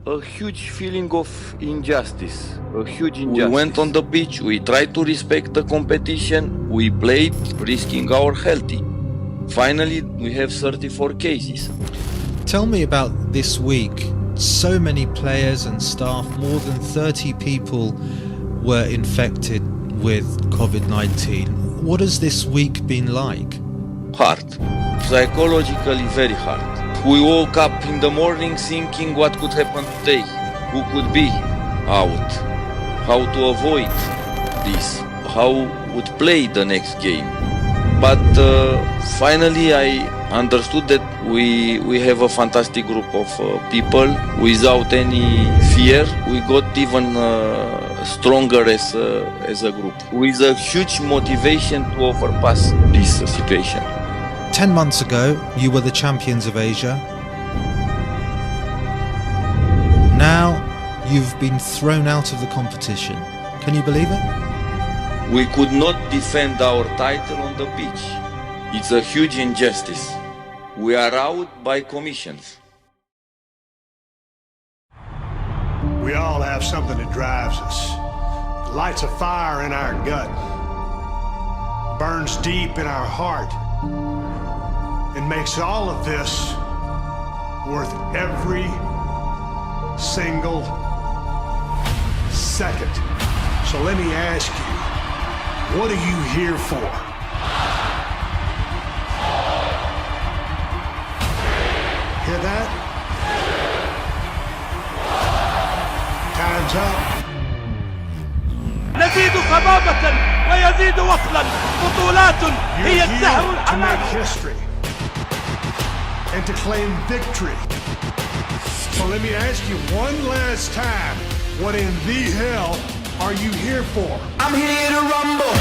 a huge feeling of injustice, a huge injustice. We went on the beach, we tried to respect the competition, we played, risking our health. Finally, we have 34 cases. Tell me about this week. So many players and staff, more than 30 people were infected with COVID-19. What has this week been like? Hard. Psychologically very hard. We woke up in the morning thinking what could happen today, who could be out, how to avoid this, how would play the next game. But finally I understood that we have a fantastic group of people without any fear. We got even stronger as a group, with a huge motivation to overpass this situation. 10 months ago, you were the champions of Asia. Now, you've been thrown out of the competition. Can you believe it? We could not defend our title on the beach. It's a huge injustice. We are out by commissions. We all have something that drives us. It lights a fire in our gut, burns deep in our heart, and makes all of this worth every single second. So let me ask you, what are you here for? Hear that? Time's up. نزيد صبابة ويزيد وصلا بطولات هي You're السهم here to make الحمام. history and to claim victory. So let me ask you one last time, what in the hell are you here for? I'm here to rumble.